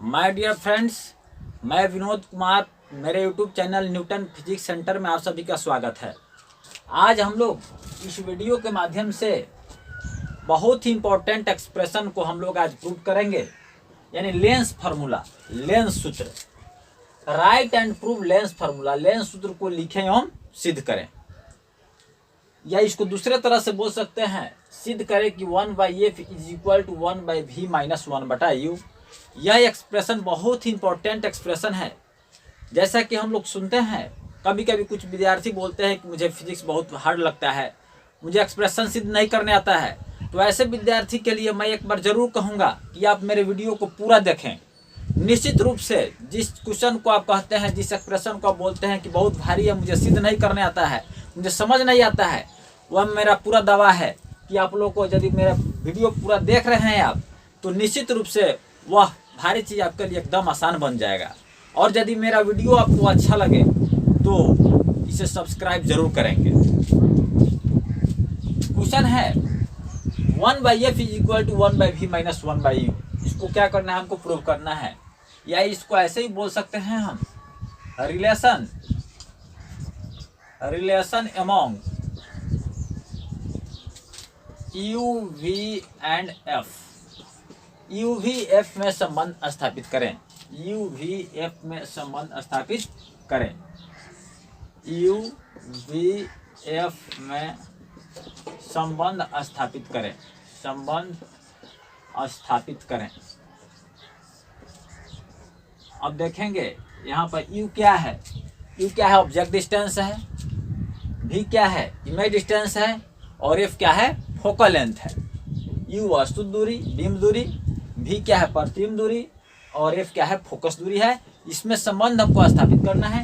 My dear friends, मैं विनोद कुमार, मेरे YouTube channel Newton physics centre में आप सभी का स्वागत है। आज हम लोग इस वीडियो के माध्यम से बहुत ही इम्पोर्टेंट एक्सप्रेशन को हम लोग आज प्रूव करेंगे, यानी लेंस फार्मूला, लेंस सूत्र। Right and prove lens formula, lens सूत्र को लिखें एवं सिद्ध करें, या इसको दूसरे तरह से बोल सकते हैं, सिद्ध करें कि 1/f is equal to 1/v minus 1/u। यह एक्सप्रेशन बहुत ही इंपॉर्टेंट एक्सप्रेशन है। जैसा कि हम लोग सुनते हैं, कभी कभी कुछ विद्यार्थी बोलते हैं कि मुझे फिजिक्स बहुत हार्ड लगता है, मुझे एक्सप्रेशन सिद्ध नहीं करने आता है। तो ऐसे विद्यार्थी के लिए मैं एक बार जरूर कहूँगा कि आप मेरे वीडियो को पूरा देखें। निश्चित रूप से जिस क्वेश्चन को आप कहते हैं, जिस एक्सप्रेशन को आप बोलते हैं कि बहुत भारी है, मुझे सिद्ध नहीं करने आता है, मुझे समझ नहीं आता है, वह मेरा पूरा दावा है कि आप लोगों को यदि मेरा वीडियो पूरा देख रहे हैं आप, तो निश्चित रूप से वह भारी चीज़ आपके लिए एकदम आसान बन जाएगा। और यदि मेरा वीडियो आपको अच्छा लगे तो इसे सब्सक्राइब जरूर करेंगे। क्वेश्चन है 1/f is equal to 1/v minus 1/u। इसको क्या करना है, हमको प्रूव करना है, या इसको ऐसे ही बोल सकते हैं हम, relation among u, v and f। u, v, f में संबंध स्थापित करें। u, v, f में संबंध स्थापित करें। u, v, f में संबंध स्थापित करें। संबंध स्थापित करें। अब देखेंगे यहाँ पर u क्या है। u क्या है, ऑब्जेक्ट डिस्टेंस है। v क्या है, इमेज डिस्टेंस है। और f क्या है, फोकल लेंथ है। u वस्तु दूरी, बीम दूरी, v क्या है, प्रतिबिंब दूरी, और f क्या है, फोकस दूरी है। इसमें संबंध हमको स्थापित करना है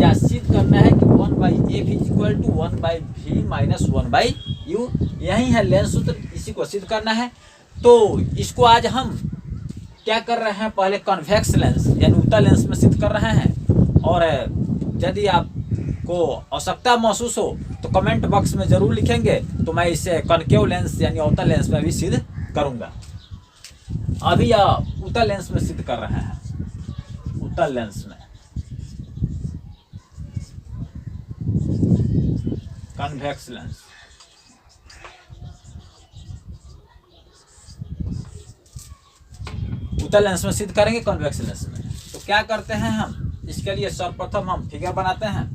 या सिद्ध करना है कि 1/f is equal to 1/v minus 1/u। यही है लेंस सूत्र, इसी को सिद्ध करना है। तो इसको आज हम क्या कर रहे हैं, पहले कन्वेक्स लेंस यानी उत्तल लेंस में सिद्ध कर रहे हैं। और यदि आपको आवश्यकता महसूस हो तो कमेंट बॉक्स में जरूर लिखेंगे, तो मैं इसे कनकेव लेंस यानी अवतल लेंस में भी सिद्ध करूंगा। अभी उत्तल लेंस में सिद्ध कर रहे हैं, उत्तल लेंस में, कन्वेक्स लेंस। उत्तल लेंस में सिद्ध करेंगे, कन्वेक्स लेंस में। तो क्या करते हैं हम, इसके लिए सर्वप्रथम हम फिगर बनाते हैं।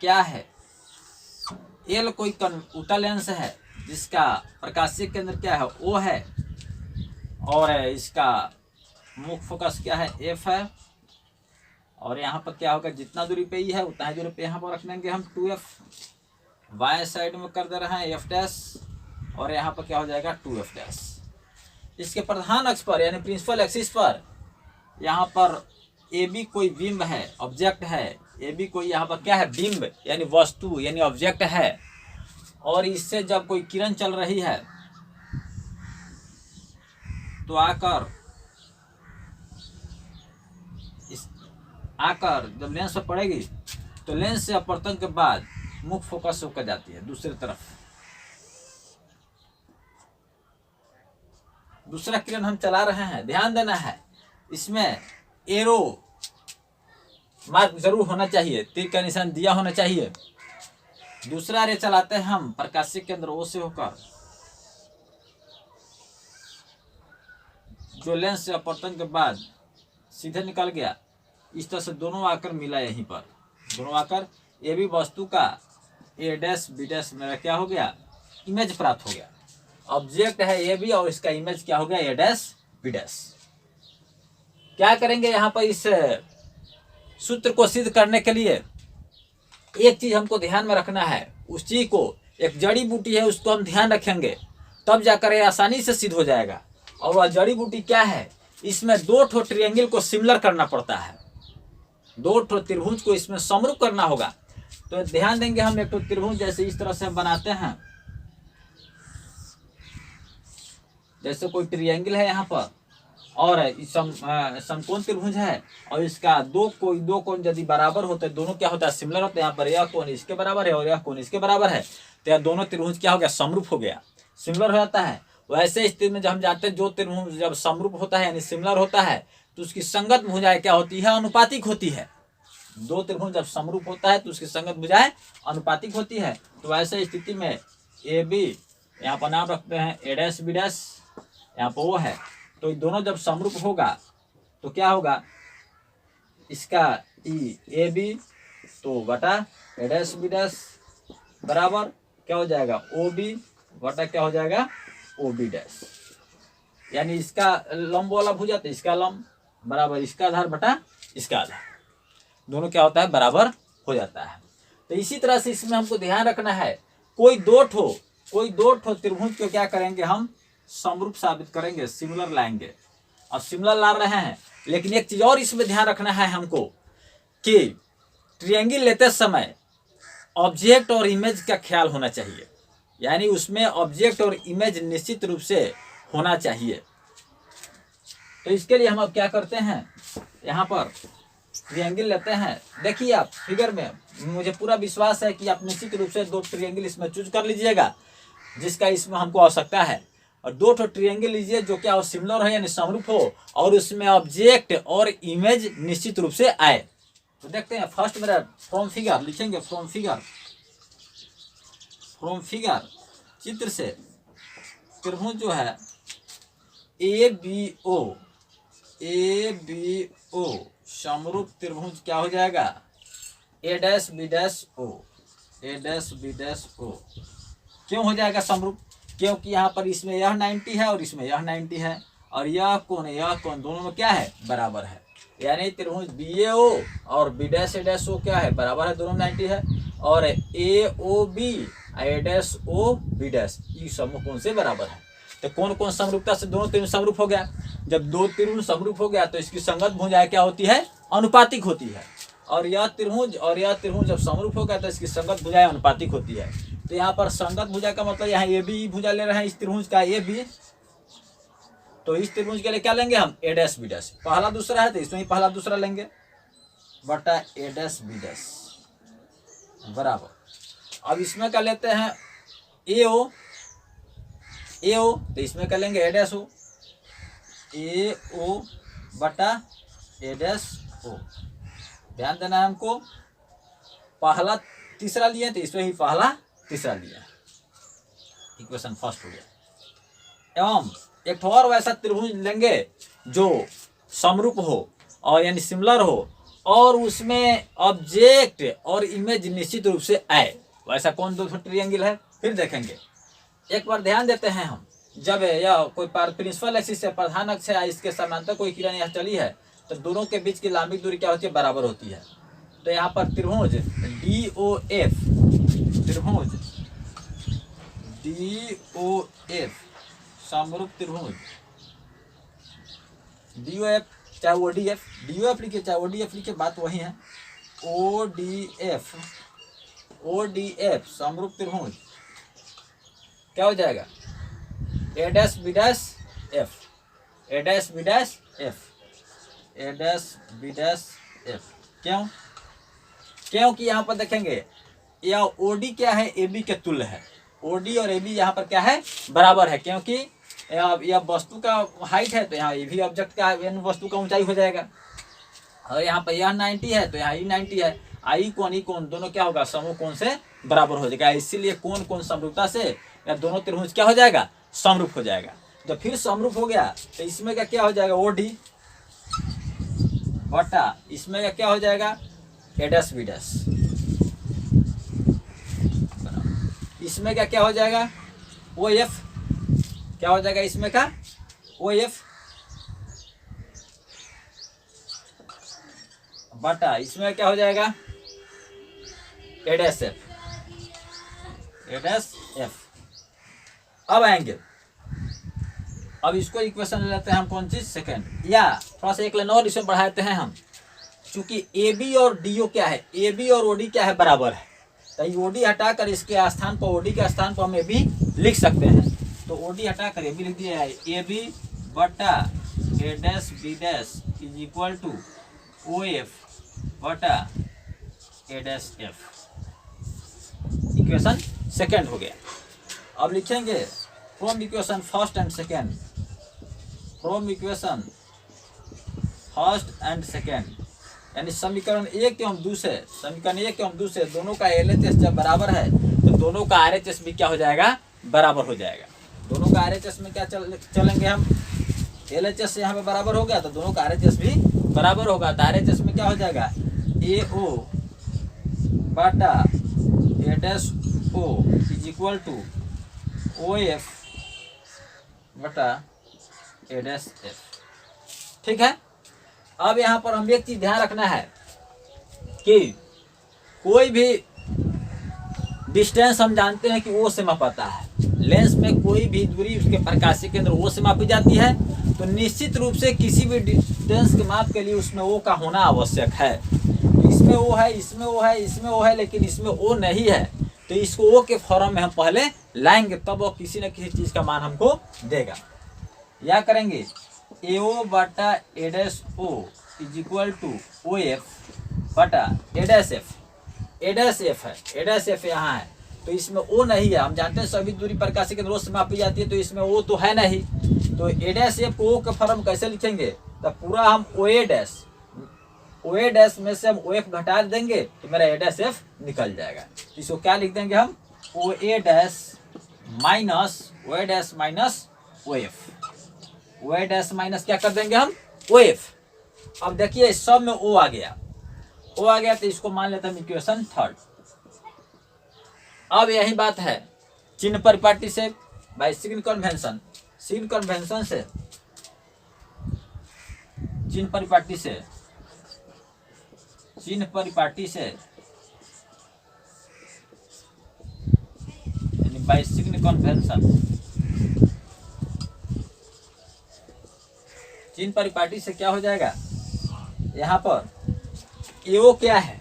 क्या है, एल कोई उत्तल लेंस है जिसका प्रकाशीय केंद्र क्या है, ओ है, और इसका मुख्य फोकस क्या है, एफ है। और यहाँ पर क्या होगा, जितना दूरी पे ई है उतना ही दूरी पे यहाँ पर रख देंगे हम 2f। वाई साइड में कर दे रहे हैं f डैश, और यहाँ पर क्या हो जाएगा 2f डैश। इसके प्रधान अक्ष पर यानी प्रिंसिपल एक्सिस पर यहाँ पर ए बी कोई बिंब है, ऑब्जेक्ट है। ए बी कोई यहाँ पर क्या है, बिंब यानी वस्तु यानी ऑब्जेक्ट है। और इससे जब कोई किरण चल रही है तो आकर जब लेंस पर पड़ेगी तो लेंस से अपवर्तन के बाद मुख्य फोकस होकर जाती है दूसरी तरफ। दूसरा किरण हम चला रहे हैं, ध्यान देना है, इसमें एरो मार्क जरूर होना चाहिए, तीर का निशान दिया होना चाहिए। दूसरा रे चलाते हैं हम प्रकाशीय केंद्र ओ से होकर, जो लेंस से अपवर्तन के बाद सीधे निकल गया। इस तरह से दोनों आकर मिला, यहीं पर दोनों आकर ये भी वस्तु का ए डैश बी डैश मेरा क्या हो गया, इमेज प्राप्त हो गया। ऑब्जेक्ट है ए बी और इसका इमेज क्या हो गया, ए डैश बी डैश। क्या करेंगे यहाँ पर, इस सूत्र को सिद्ध करने के लिए एक चीज हमको ध्यान में रखना है। उस चीज को, एक जड़ी बूटी है, उसको हम ध्यान रखेंगे, तब जाकर ये आसानी से सिद्ध हो जाएगा। और वह जड़ी बूटी क्या है, इसमें 2 ठो ट्रायंगल को सिमिलर करना पड़ता है, 2 ठो त्रिभुज को इसमें समरूप करना होगा। तो ध्यान देंगे हम, एक तो त्रिभुज जैसे इस तरह से हम बनाते हैं, जैसे कोई ट्रायंगल है यहाँ पर, और समकोण त्रिभुज है, और इसका दो कोण यदि बराबर होते हैं, दोनों क्या होता है, सिमिलर होते हैं। यहाँ पर यह कोण इसके बराबर है और यह कोण इसके बराबर है, तो यह दोनों त्रिभुज क्या हो गया, समरूप हो गया, सिमिलर हो जाता है। वैसे स्थिति में जब हम जानते हैं जो त्रिभुज जब समरूप होता है यानी सिमिलर होता है तो उसकी संगत भुजाएं क्या होती है, अनुपातिक होती है। दो त्रिभुज जब समरूप होता है तो उसकी संगत भुजाएं अनुपातिक होती है। तो वैसे स्थिति में ए बी, यहाँ पर नाम रखते हैं ए डैश बी डैश, यहाँ पर वो है, तो दोनों जब समरूप होगा तो क्या होगा, इसका ई ए बी तो बटा ए डैश बी डैश बराबर क्या हो जाएगा, ओ बी बटा क्या हो जाएगा, ओ बी डैश। यानी इसका लंब वाला भुजा तो इसका लंब बराबर इसका आधार बटा इसका आधार, दोनों क्या होता है, बराबर हो जाता है। तो इसी तरह से इसमें हमको ध्यान रखना है, कोई दो ठो त्रिभुज को क्या करेंगे, हम समरूप साबित करेंगे, सिमिलर लाएंगे। अब सिमिलर ला रहे हैं, लेकिन एक चीज और इसमें ध्यान रखना है हमको कि ट्रायंगल लेते समय ऑब्जेक्ट और इमेज का ख्याल होना चाहिए, यानी उसमें ऑब्जेक्ट और इमेज निश्चित रूप से होना चाहिए। तो इसके लिए हम अब क्या करते हैं, यहाँ पर ट्रायंगल लेते हैं। देखिए आप फिगर में, मुझे पूरा विश्वास है कि आप निश्चित रूप से दो ट्रायंगल इसमें चूज कर लीजिएगा जिसका इसमें हमको आवश्यकता है, और दो ठो ट्रायंगल लीजिए जो क्या हो, सिमिलर है यानी समरूप हो, और उसमें ऑब्जेक्ट और इमेज निश्चित रूप से आए। तो देखते हैं, फर्स्ट मेरा फ्रॉम फिगर लिखेंगे, फ्रॉम फिगर चित्र से त्रिभुज जो है ए बी ओ समरूप त्रिभुज क्या हो जाएगा, ए डैश बी डैश ओ। क्यों हो जाएगा समरूप, क्योंकि यहाँ पर इसमें यह 90 है और इसमें यह 90 है, और यह कोण दोनों में क्या है, बराबर है। यानी त्रिभुज बी ए ओ और बी डैश ए डैश ओ क्या है, बराबर है, दोनों 90 है, और ए ओ बी ए डैश ओ बी डैश ये समकोण से बराबर है। तो कौन कौन समरूपता से दोनों त्रिभुज समरूप हो गया, जब दो त्रिभुज समरूप हो गया तो इसकी संगत भुजाएं क्या होती है, अनुपातिक होती है, और यह त्रिभुज जब समरूप हो गया तो इसकी संगत भुजाएं अनुपातिक होती है। तो यहाँ पर संगत भुजा का मतलब यहाँ ए बी भुजा ले रहे हैं इस त्रिभुज का ए बी, तो इस त्रिभुज के लिए क्या लेंगे हम, ए डैश बी डैश, पहला दूसरा है तो इसमें ही पहला दूसरा लेंगे बटा ए डैश बी डैश बराबर। अब इसमें क्या लेते हैं, ए ओ तो इसमें क्या लेंगे, ए डैश ओ बटा ए डैश ओ। ध्यान देना है हमको, पहला तीसरा लिए तो इसमें ही पहला तीसरा लिया, इक्वेशन फर्स्ट हो गया। एवं एक और वैसा त्रिभुज लेंगे जो समरूप हो और यानी सिमिलर हो और उसमें ऑब्जेक्ट और इमेज निश्चित रूप से आए, वैसा कौन दो ट्रायंगल है, फिर देखेंगे। एक बार ध्यान देते हैं हम, जब यह कोई प्रिंसिपल एक्सिस से प्रधान अक्ष है, इसके समांतर कोई किरण यहाँ चली है तो दोनों के बीच की लंबिक दूरी क्या होती है, बराबर होती है। तो यहाँ पर त्रिभुज DOF समरूप त्रिभुज DOF, चाहे ODF लिखिए चाहे ODF लिखिए, बात वही है। ODF समरूप त्रिभुज क्या हो जाएगा, ए डैश बी डैश एफ। क्योंकि यहाँ पर देखेंगे यह OD क्या है, AB के तुल्य है, OD और AB यहाँ पर क्या है, बराबर है, क्योंकि यह वस्तु का हाइट है तो यहाँ ये भी ऑब्जेक्ट का वस्तु का ऊंचाई हो जाएगा, और यहाँ पर यह 90 है तो यहाँ ये 90 है, आई कोण दोनों क्या होगा, समूह कोण से बराबर हो जाएगा। इसीलिए कौन समरूपता से या दोनों त्रिभुज क्या हो जाएगा, समरूप हो जाएगा। जब फिर समरूप हो गया तो इसमें का क्या हो जाएगा, OD बटा इसमें का क्या हो जाएगा, ए डैश बी डैश। इसमें का क्या हो जाएगा, OF क्या हो जाएगा, इसमें का OF बटा इसमें क्या हो जाएगा, ए डैश एफ। अब आएंगे, अब इसको इक्वेशन ले लेते हैं हम, कौन चीज, सेकंड, या थोड़ा सा एक लाइन और इसमें बढ़ाते हैं हम, क्योंकि AB और DO क्या है, AB और OD क्या है, बराबर है, तो OD हटाकर इसके स्थान पर, OD के स्थान पर हम AB लिख सकते हैं। तो OD हटाकर AB लिख दिया है, AB बटा A dash B dash is equal to OF बटा A dash F. Equation second हो गया। अब लिखेंगे from equation first and second, from equation first and second, यानी समीकरण एक एवं दूसरे, समीकरण एक एवं दूसरे दोनों का LHS जब बराबर है तो दोनों का RHS भी क्या हो जाएगा, बराबर हो जाएगा। दोनों का RHS में क्या चलेंगे हम, LHS यहाँ पे बराबर हो गया तो दोनों का RHS भी बराबर होगा। तो RHS में क्या हो जाएगा, AO बटा A' O is equal to OF बटा A', ठीक है। अब यहाँ पर हम एक चीज ध्यान रखना है कि कोई भी डिस्टेंस हम जानते हैं कि O से मापता है, लेंस में कोई भी दूरी उसके प्रकाशीय केंद्र O से मापी जाती है, तो निश्चित रूप से किसी भी डिस्टेंस के माप के लिए उसमें O का होना आवश्यक है। इसमें O है, इसमें O है, इसमें O है, लेकिन इसमें O नहीं है, तो इसको O के फॉर्म में हम पहले लाएंगे, तब वो किसी न किसी चीज का मान हमको देगा। या करेंगे AO बटा A' O is equal to OF बटा A', A', है A' यहाँ है, तो इसमें O नहीं है। हम जानते हैं सभी दूरी प्रकाशीय केंद्र से मापी जाती है, तो इसमें O तो है नहीं, तो A' को O का फॉर्म कैसे लिखेंगे, तो पूरा हम OA' में से हम OF घटा देंगे तो मेरा A' निकल जाएगा। इसको क्या लिख देंगे हम, OA' minus OF, OA' minus क्या कर देंगे हम, OF। अब देखिए सब में O आ गया, तो इसको मान लेते हैं इक्वेशन थर्ड। अब यही बात है चिन्ह परिपाटी से, by sign convention, sign convention से, चिन्ह परिपाटी से, चिन्ह परिपाटी से, यानी बाय सिग्न कन्वेंशन, चिन्ह परिपाटी से क्या हो जाएगा, यहाँ पर AO क्या है,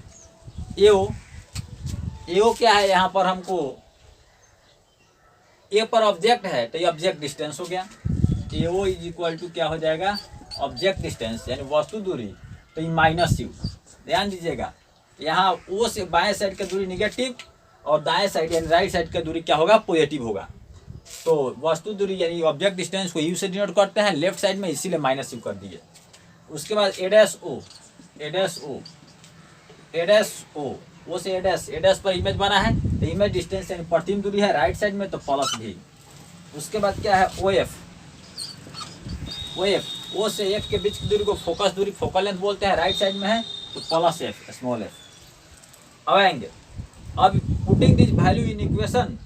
AO क्या है, यहाँ पर हमको A पर ऑब्जेक्ट है तो ये ऑब्जेक्ट डिस्टेंस हो गया। AO इज इक्वल टू क्या हो जाएगा, ऑब्जेक्ट डिस्टेंस यानी वस्तु दूरी, तो ये माइनस U। ध्यान दीजिएगा, यहाँ O से बाएं साइड का दूरी निगेटिव और दाएं साइड यानी राइट साइड का दूरी क्या होगा, पॉजिटिव होगा। तो वस्तु दूरी यानी ऑब्जेक्ट डिस्टेंस को U से डिनोट करते हैं लेफ्ट साइड में, इसीलिए माइनस U कर दिए। उसके बाद O से A' पर इमेज बना है, तो इमेज डिस्टेंस यानी प्रतिम दूरी है राइट साइड में, तो प्लस भी। उसके बाद क्या है OF, O से F के बीच की दूरी को फोकस दूरी, फोकल लेंथ बोलते हैं, राइट साइड में है तो प्लस F, स्मॉल f। अब आएंगे, अब putting this value in equation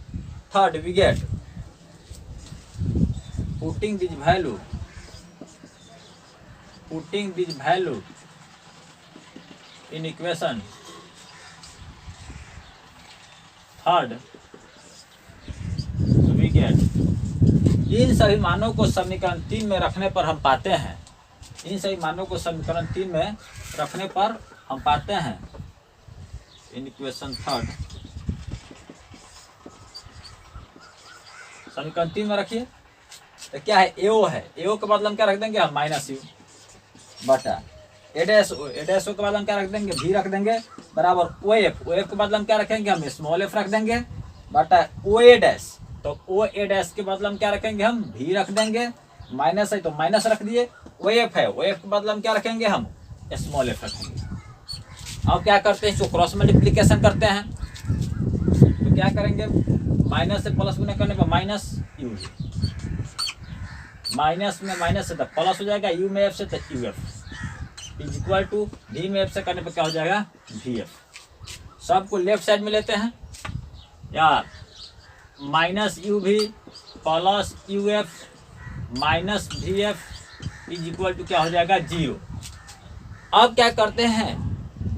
third we get, putting this value in equation third we get, इन सभी मानों को समीकरण 3 में रखने पर हम पाते हैं, इन सभी मानों को समीकरण 3 में रखने पर हम पाते हैं, इन इक्वेशन थर्ड, समीकरण 3 में रखिए तो क्या है, AO है, AO के बदले हम क्या रख देंगे, हम माइनस U बटा A' के बाद हम क्या रख देंगे, भी रख देंगे, बराबर OF के बदले हम क्या रखेंगे, हम स्मॉल f रख देंगे, बटा OA', तो OA' के बदले हम क्या रखेंगे, हम भी रख देंगे, माइनस है तो माइनस रख दिए, OF है, OF के बदले हम क्या रखेंगे, हम स्मॉल f रखेंगे। अब क्या करते हैं, इसको क्रॉस मल्टीप्लिकेशन करते हैं, तो क्या करेंगे, माइनस से प्लस गुना करने पर माइनस U, माइनस में माइनस से तो प्लस हो जाएगा, U में F से तो UF is equal to V में F से करने पर क्या हो जाएगा, VF। सबको लेफ्ट साइड में लेते हैं यार, minus UV plus UF minus VF is equal to क्या हो जाएगा, 0। अब क्या करते हैं,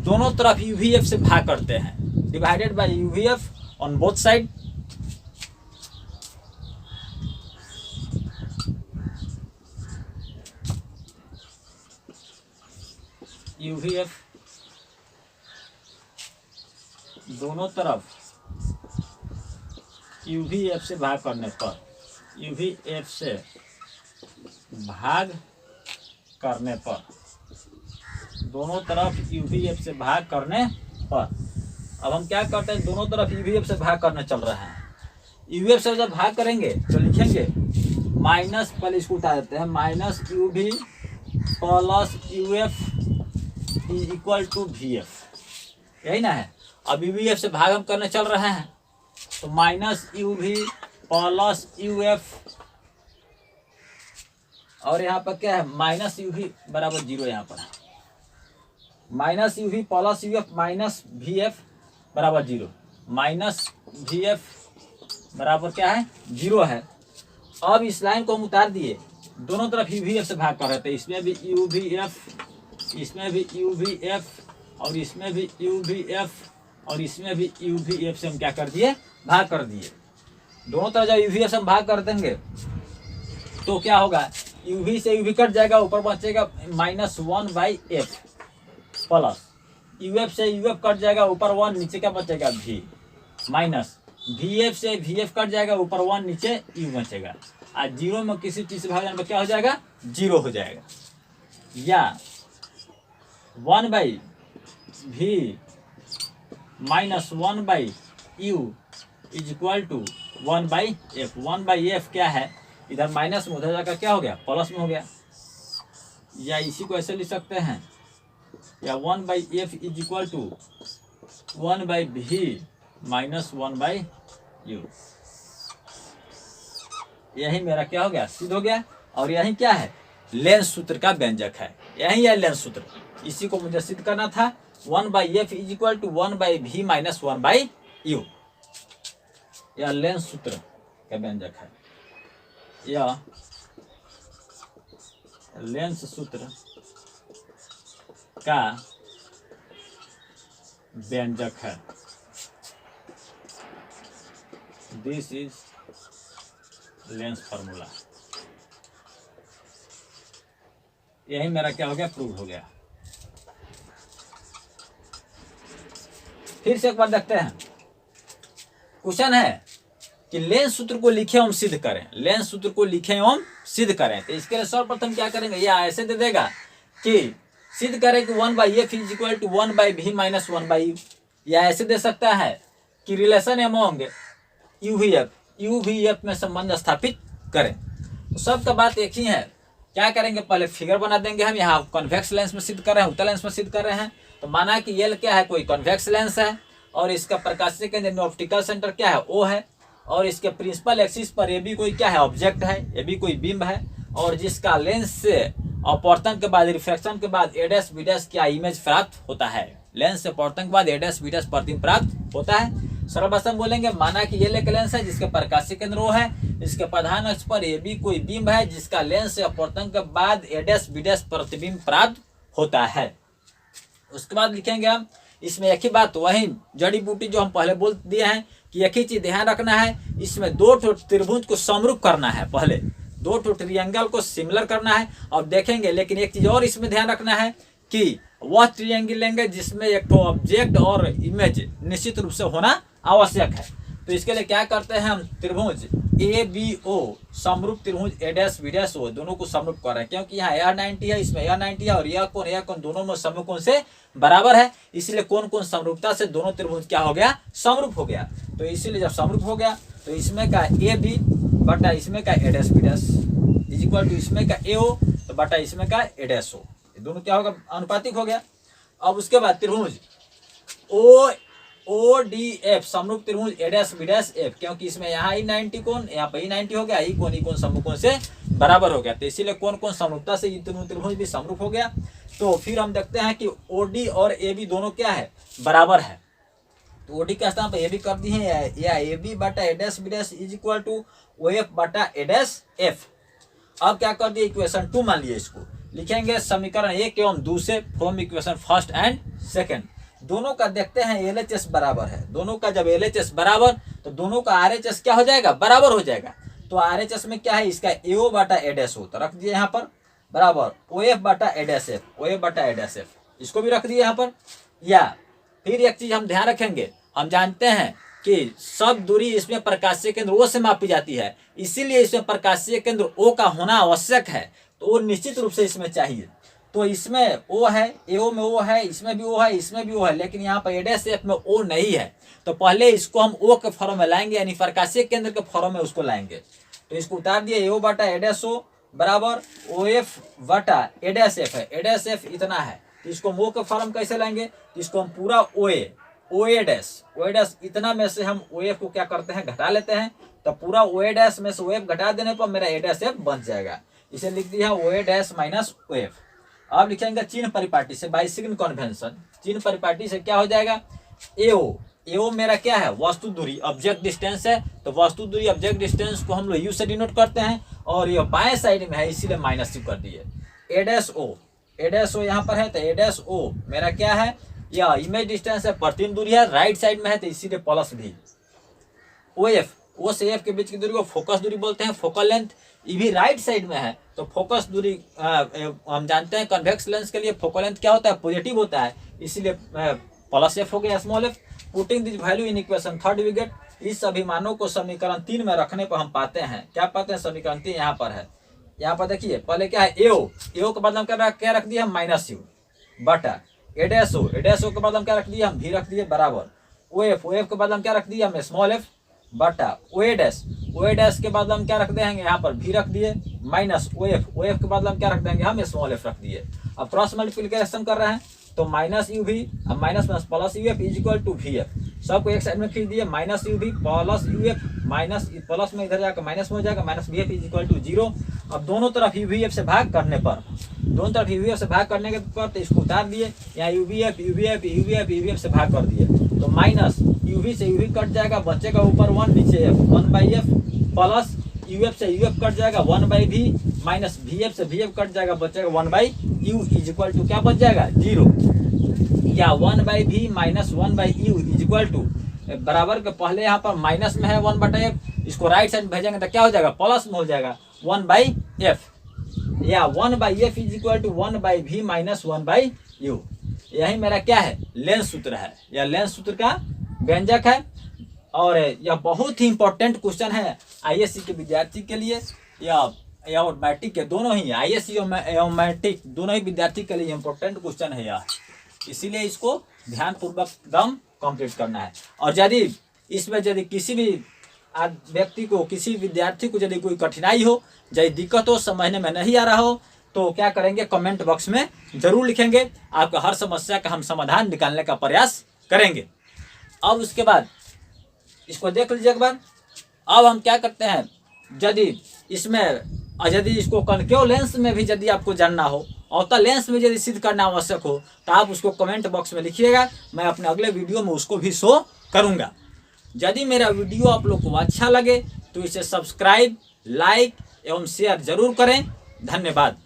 दोनों तरफ UVF से भाग करते हैं, divided by UVF on both side, UVF दोनों तरफ UVF से भाग करने पर, UVF से भाग करने पर, दोनों तरफ UVF से भाग करने पर, अब हम क्या करते हैं, दोनों तरफ UVF से भाग करने चल रहे हैं, यू एफ से जब भाग करेंगे तो लिखेंगे माइनस, पहले इसको उठा देते हैं, minus U V plus U F is equal to V F, यही ना है। अब यू वी एफ से भाग हम करने चल रहे हैं तो minus U V plus U F, और यहाँ पर क्या है माइनस यू वी बराबर 0 यहाँ पर है, minus U V plus U F minus V F बराबर 0, माइनस वी एफ बराबर क्या है 0 है। अब इस लाइन को हम उतार दिए, दोनों तरफ यू वी एफ से भाग कर रहे थे, इसमें भी यू वी एफ, इसमें भी यू वी एफ, और इसमें भी यू वी एफ, और इसमें भी यू वी एफ से हम क्या कर दिए भाग कर दिए। दोनों तरफ जब यू वी एफ से हम भाग कर देंगे तो क्या होगा, यू वी से यू वी कट जाएगा, ऊपर बचेगा minus 1/f plus U F से यू एफ कट जाएगा, ऊपर 1, नीचे क्या बचेगा v, माइनस वी एफ से वी एफ कट जाएगा, ऊपर 1, नीचे u बचेगा। आज 0 में किसी चीज से भाग जाने पर क्या हो जाएगा 0 हो जाएगा, या 1/v minus 1/u is equal to 1/f। 1/f क्या है, इधर माइनस में उधर जाकर क्या हो गया प्लस में हो गया, या इसी को ऐसे लिख सकते हैं, या 1/f is equal to 1/v minus 1/u। यही मेरा क्या हो गया सिद्ध हो गया। और यही क्या है लेंस सूत्र का व्यंजक है, यही है लेंस सूत्र, इसी को मुझे सिद्ध करना था। 1/f is equal to 1/v minus 1/u, यह लेंस सूत्र का व्यंजक है, यह लेंस सूत्र का व्यंजक है। This is lens formula. यही मेरा क्या हो गया प्रूव हो गया। फिर से एक बार देखते हैं, क्वेश्चन है कि लेंस सूत्र को लिखे एवं सिद्ध करें, लेंस सूत्र को लिखे एवं सिद्ध करें। तो इसके लिए सर्वप्रथम क्या करेंगे, या ऐसे दे देगा कि सिद्ध करें कि 1/f is equal to 1/v minus 1/u, या ऐसे दे सकता है कि रिलेशन एमोंग uvf में संबंध स्थापित करें। तो सबका बात एक ही है, क्या करेंगे पहले फिगर बना देंगे। हम यहाँ कॉन्वेक्स लेंस में सिद्ध कर रहे हैं, उत्तल लेंस में सिद्ध कर रहे हैं, तो माना कि ये क्या है कोई कॉन्वेक्स लेंस है, और इसका प्रकाशीय केंद्र ऑप्टिकल सेंटर क्या है O है, और इसके प्रिंसिपल एक्सिस पर ये भी कोई क्या है ऑब्जेक्ट है, ये भी कोई बिंब है, और जिसका लेंस से अपवर्तन के बाद रिफ्रैक्शन के बाद a डैश b डैश क्या इमेज प्राप्त होता है, लेंस से अपवर्तन के बाद a डैश b डैश प्रतिबिंब प्राप्त होता है। सर्वप्रथम बोलेंगे माना कि ये लेंस है जिसके प्रकाशीय केंद्र O है, इसके प्रधान अक्ष पर ये भी कोई बिंब है जिसका लेंस से अपवर्तन के बाद a डैश b डैश प्रतिबिंब प्राप्त होता है। उसके बाद लिखेंगे हम इसमें एक ही बात, वही जड़ी बूटी जो हम पहले बोल दिए हैं कि एक ही चीज ध्यान रखना है, इसमें दो त्रिभुज को समरूप करना है, पहले दो ट्रायंगल को सिमिलर करना है। और देखेंगे लेकिन एक चीज और इसमें ध्यान रखना है कि वह ट्रायंगल लेंगे जिसमें एक तो ऑब्जेक्ट और इमेज निश्चित रूप से होना आवश्यक है। तो इसके लिए क्या करते हैं हम, त्रिभुज ABO समरूप त्रिभुज A dash B dash O दोनों को समरूप कर रहे हैं, क्योंकि यहाँ यह 90 है, इसमें यह 90 है, और यह कोण दोनों में समकोण से बराबर है, इसलिए कोण कोण समरूपता से दोनों त्रिभुज क्या हो गया समरूप हो गया। तो इसीलिए जब समरूप हो गया तो इसमें का AB बटा इसमें का A dash B dash is equal to इसमें का AO तो बटा इसमें का A डैश O, दोनों क्या होगा अनुपातिक हो गया। अब उसके बाद त्रिभुज ODF समरूप त्रिभुज A dash B dash F, क्योंकि इसमें यहाँ ही 90 कोण, यहाँ पर ही 90 हो गया, ही कोण समकोण से बराबर हो गया, तो इसीलिए कोण कोण समरूपता से त्रिभुज भी समरूप हो गया। तो फिर हम देखते हैं कि OD और AB दोनों क्या है बराबर है। तो OD का स्थान पर AB कर दी है, या AB बटा A dash B dash is equal to OF बटा A डैश F। अब क्या कर दिए इक्वेशन 2 मान लिए, इसको लिखेंगे समीकरण 1 एवं 2 से from equation first and second. दोनों का देखते हैं LHS बराबर है, दोनों का जब LHS बराबर तो दोनों का RHS क्या हो जाएगा बराबर हो जाएगा। तो RHS में क्या है इसका AO बटा A डैश O तो रख दिए यहाँ पर बराबर OF बटा A डैश F, OF बटा A डैश F इसको भी रख दिए यहाँ पर। या फिर एक चीज हम ध्यान रखेंगे, हम जानते हैं कि सब दूरी इसमें प्रकाशीय केंद्र O से मापी जाती है, इसीलिए इसमें प्रकाशीय केंद्र O का होना आवश्यक है, तो वो निश्चित रूप से इसमें चाहिए। तो इसमें ओ है, एओ में ओ है, इसमें भी ओ है, इसमें भी ओ है, लेकिन यहाँ पर ए डैश एफ में ओ नहीं है। तो पहले इसको हम ओ के फॉर्म में लाएंगे, यानी प्रकाशीय केंद्र के फॉर्म में उसको लाएंगे। तो इसको उतार दिए, एओ बटा ए डैश ओ बराबर ओ एफ बटा ए डैश एफ है। ए डैश एफ इतना है, तो इसको हम ओ के फॉर्म कैसे लाएंगे, तो इसको हम पूरा ओ ए डैश इतना में से हम ओ एफ को क्या करते हैं, घटा लेते हैं। तो पूरा ओ ए डैश में से ओ एफ घटा देने पर मेरा ए डैश एफ बन जाएगा। इसे लिख दिया ओ ए डैश माइनस ओ एफ। अब लिखेंगे चिन्ह परिपाटी से, बाय सिग्न कन्वेंशन। चिन्ह परिपाटी से क्या हो जाएगा, एओ मेरा क्या है, वस्तु दूरी, ऑब्जेक्ट डिस्टेंस है। तो वस्तु दूरी ऑब्जेक्ट डिस्टेंस को हम लोग यू से डिनोट करते हैं, और ये बाएं साइड में है इसीलिए माइनस यू कर दिए। ए डैश ओ यहाँ पर है, तो ए डैश ओ मेरा क्या है, यह इमेज डिस्टेंस है, प्रतिम दूरी है, राइट साइड में है तो इसीलिए प्लस भी। ओ एफ, ओ से एफ के बीच की दूरी को फोकस दूरी बोलते हैं, फोकल लेंथ। ये भी राइट साइड में है तो फोकस दूरी हम जानते हैं कन्वेक्स लेंस के लिए फोकल लेंथ क्या होता है, पॉजिटिव होता है, इसीलिए प्लस एफ हो गया, small F. Putting this value in equation third we get, इस सभी मानों को समीकरण 3 में रखने पर हम पाते हैं, क्या पाते हैं, समीकरण 3 यहाँ पर है। यहाँ पर देखिए पहले क्या है, एओ के बदले हम क्या रख दिया, माइनस यू बटा ए डैश ओ के बदले हम क्या रख दिया, हम भी रख दिए बराबर ओ एफ के बदले हम क्या रख दिया, हम स्मॉल एफ बटा ओ ए डैश के बदले हम क्या रख देंगे, यहाँ पर भी रख दिए माइनस ओ एफ के बदले हम क्या रख देंगे, हम स्मॉल एफ रख दिए। अब क्रॉस मल्टीप्लिकेशन कर रहे हैं तो माइनस यू भी, अब minus plus plus U F is equal to V F, सबको एक साइड में खींच दिए, minus U V plus U F, minus plus में इधर जाकर माइनस में हो जाएगा, minus V F is equal to 0। अब दोनों तरफ यू वी एफ से भाग करने पर, दोनों तरफ यू वी एफ से भाग करने के पर तो इसको उतार दिए, यहाँ यू वी एफ से भाग कर दिए, तो माइनस यू वी से यू वी कट जाएगा, बचेगा ऊपर 1 नीचे F, 1 by F plus U F से यू एफ कट जाएगा 1 by V, minus V F से वी एफ कट जाएगा, बचेगा 1 by U is equal to क्या बच जाएगा 0, या 1 by V minus 1 by U is equal to बराबर के पहले यहाँ पर माइनस में है 1 बटा एफ, इसको राइट साइड भेजेंगे तो क्या हो जाएगा, प्लस में हो जाएगा 1 बाई एफ, या 1 by F is equal to 1 by V minus 1 by U. यही मेरा क्या है, लेंस सूत्र है, यह लेंस सूत्र का व्यंजक है। और यह बहुत ही इंपॉर्टेंट क्वेश्चन है आईएससी के विद्यार्थी के लिए, या और मैट्रिक के दोनों ही, आईएससी और मैट्रिक दोनों ही विद्यार्थी के लिए इंपॉर्टेंट क्वेश्चन है यह, इसीलिए इसको ध्यानपूर्वक एकदम कंप्लीट करना है। और यदि इसमें यदि किसी भी व्यक्ति को, किसी विद्यार्थी को यदि कोई कठिनाई हो, यदि दिक्कत हो, समझने में नहीं आ रहा हो, तो क्या करेंगे, कमेंट बॉक्स में जरूर लिखेंगे, आपका हर समस्या का हम समाधान निकालने का प्रयास करेंगे। अब उसके बाद इसको देख लीजिए एक बार। अब हम क्या करते हैं, यदि इसको कनकेव लेंस में भी यदि आपको जानना हो, अवतल लेंस में यदि सिद्ध करना आवश्यक हो, तो आप उसको कमेंट बॉक्स में लिखिएगा, मैं अपने अगले वीडियो में उसको भी शो करूंगा। यदि मेरा वीडियो आप लोग को अच्छा लगे तो इसे सब्सक्राइब, लाइक एवं शेयर जरूर करें। धन्यवाद।